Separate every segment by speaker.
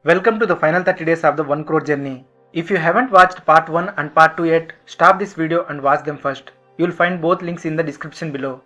Speaker 1: Welcome to the final 30 days of the 1 crore journey. If you haven't watched part 1 and part 2 yet, stop this video and watch them first. You'll find both links in the description below.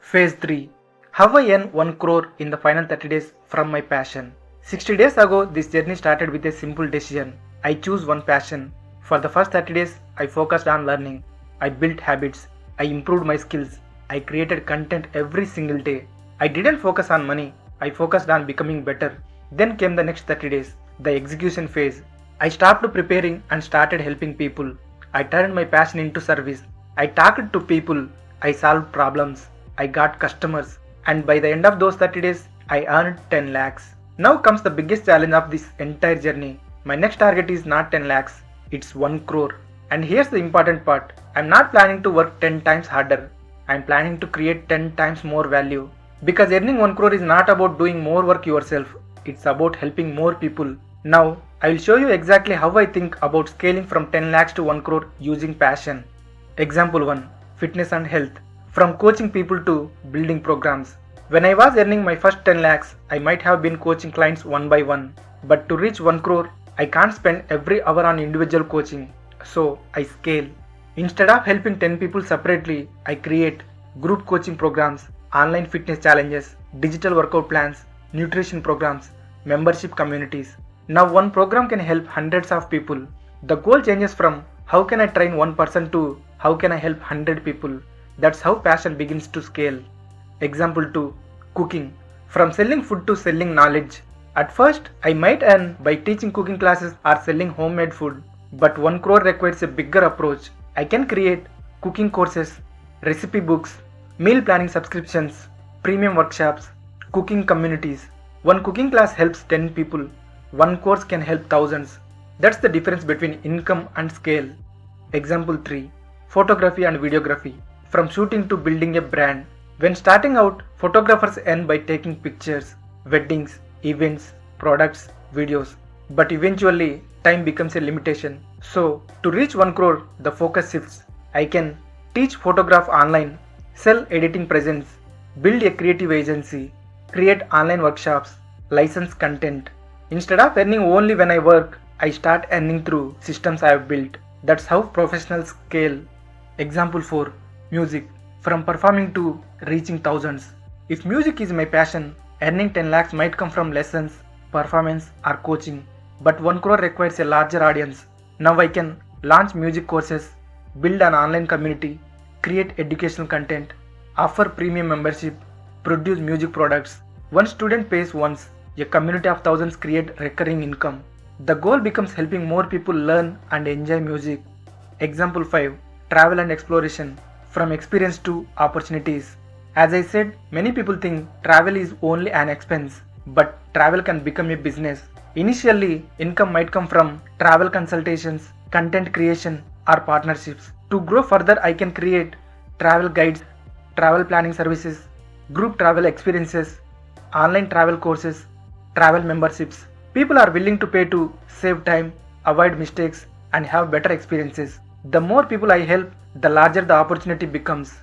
Speaker 1: Phase 3. How I earn 1 crore in the final 30 days from my passion. 60 days ago, this journey started with a simple decision. I choose one passion. For the first 30 days, I focused on learning. I built habits. I improved my skills. I created content every single day. I didn't focus on money. I focused on becoming better. Then came the next 30 days, the execution phase. I stopped preparing and started helping people. I turned my passion into service. I talked to people. I solved problems. I got customers. And by the end of those 30 days, I earned 10 lakhs. Now comes the biggest challenge of this entire journey. My next target is not 10 lakhs, it's 1 crore. And here's the important part. I'm not planning to work 10 times harder. I'm planning to create 10 times more value. Because earning 1 crore is not about doing more work yourself. It's about helping more people. Now, I will show you exactly how I think about scaling from 10 lakhs to 1 crore using passion. Example 1. Fitness and health. From coaching people to building programs. When I was earning my first 10 lakhs, I might have been coaching clients one by one. But to reach 1 crore, I can't spend every hour on individual coaching. So, I scale. Instead of helping 10 people separately, I create group coaching programs, online fitness challenges, digital workout plans, nutrition programs, membership communities. Now one program can help hundreds of people. The goal changes from how can I train one person to how can I help 100 people. That's how passion begins to scale. Example 2. Cooking. From selling food to selling knowledge. At first, I might earn by teaching cooking classes or selling homemade food. But 1 crore requires a bigger approach. I can create cooking courses, recipe books, meal planning subscriptions, premium workshops, cooking communities. One cooking class helps 10 people. One course can help thousands. That's the difference between income and scale. Example 3. Photography and videography. From shooting to building a brand. When starting out, photographers earn by taking pictures, weddings, events, products, videos. But eventually, time becomes a limitation. So, to reach 1 crore, the focus shifts. I can teach photograph online, sell editing presents, build a creative agency, create online workshops, license content. Instead of earning only when I work, I start earning through systems I have built. That's how professionals scale. Example 4. Music. From performing to reaching thousands. If music is my passion, earning 10 lakhs might come from lessons, performance or coaching. But 1 crore requires a larger audience. Now I can launch music courses, build an online community, create educational content, offer premium membership, produce music products. One student pays once, a community of thousands create recurring income. The goal becomes helping more people learn and enjoy music. Example 5. Travel and exploration. From experience to opportunities. As I said, many people think travel is only an expense, but travel can become a business. Initially, income might come from travel consultations, content creation, or partnerships. To grow further, I can create travel guides, travel planning services, group travel experiences, online travel courses, travel memberships. People are willing to pay to save time, avoid mistakes, and have better experiences. The more people I help, the larger the opportunity becomes.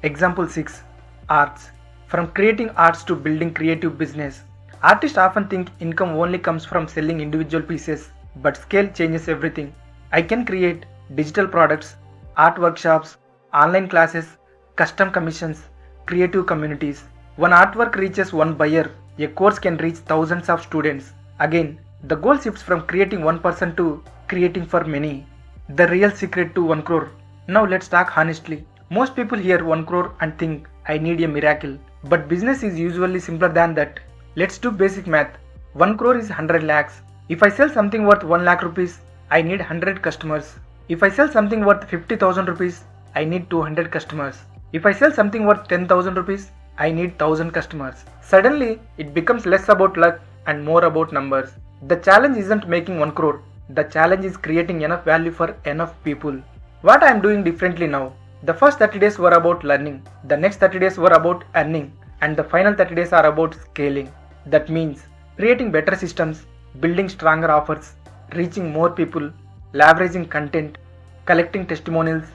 Speaker 1: Example 6. Arts. From creating arts to building creative business. Artists often think income only comes from selling individual pieces, but scale changes everything. I can create digital products, art workshops, online classes, custom commissions, creative communities. One artwork reaches one buyer, a course can reach thousands of students. Again, the goal shifts from creating one person to creating for many. The real secret to 1 crore. Now let's talk honestly. Most people hear 1 crore and think I need a miracle. But business is usually simpler than that. Let's do basic math. 1 crore is 100 lakhs. If I sell something worth 1 lakh rupees, I need 100 customers. If I sell something worth 50,000 rupees, I need 200 customers. If I sell something worth 10,000 rupees, I need 1000 customers. Suddenly, it becomes less about luck and more about numbers. The challenge isn't making 1 crore. The challenge is creating enough value for enough people. What I am doing differently now. The first 30 days were about learning. The next 30 days were about earning. And the final 30 days are about scaling. That means creating better systems, building stronger offers, reaching more people, leveraging content, collecting testimonials,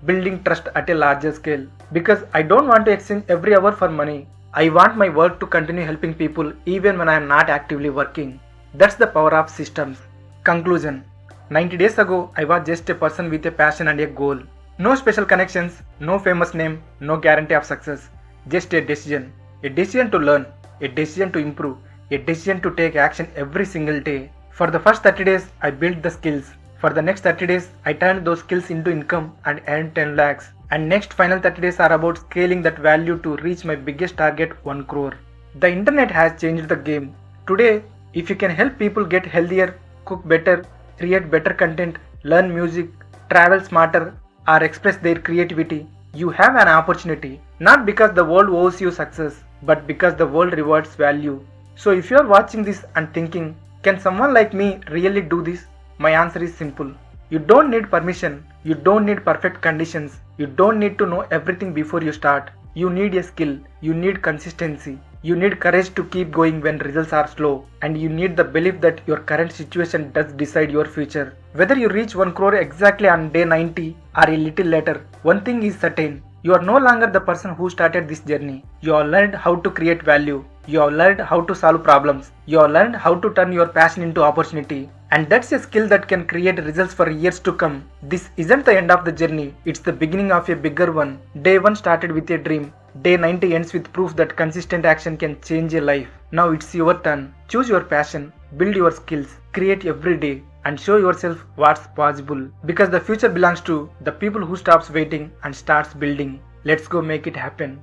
Speaker 1: building trust at a larger scale. Because I don't want to exchange every hour for money. I want my work to continue helping people even when I am not actively working. That's the power of systems. Conclusion. 90 days ago, I was just a person with a passion and a goal. No special connections, no famous name, no guarantee of success. Just a decision. A decision to learn, a decision to improve, a decision to take action every single day. For the first 30 days, I built the skills. For the next 30 days, I turned those skills into income and earned 10 lakhs. And next final 30 days are about scaling that value to reach my biggest target, 1 crore. The internet has changed the game. Today, if you can help people get healthier, cook better, create better content, learn music, travel smarter, or express their creativity, you have an opportunity. Not because the world owes you success, but because the world rewards value. So if you are watching this and thinking, can someone like me really do this? My answer is simple. You don't need permission. You don't need perfect conditions. You don't need to know everything before you start. You need a skill. You need consistency. You need courage to keep going when results are slow. And you need the belief that your current situation does decide your future. Whether you reach 1 crore exactly on day 90 or a little later, one thing is certain. You are no longer the person who started this journey. You have learned how to create value. You have learned how to solve problems. You have learned how to turn your passion into opportunity. And that's a skill that can create results for years to come. This isn't the end of the journey. It's the beginning of a bigger one. Day 1 started with a dream. Day 90 ends with proof that consistent action can change a life. Now it's your turn. Choose your passion. Build your skills. Create every day. And show yourself what's possible. Because the future belongs to the people who stops waiting and starts building. Let's go make it happen.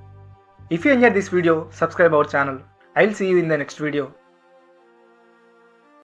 Speaker 1: If you enjoyed this video, subscribe our channel. I'll see you in the next video.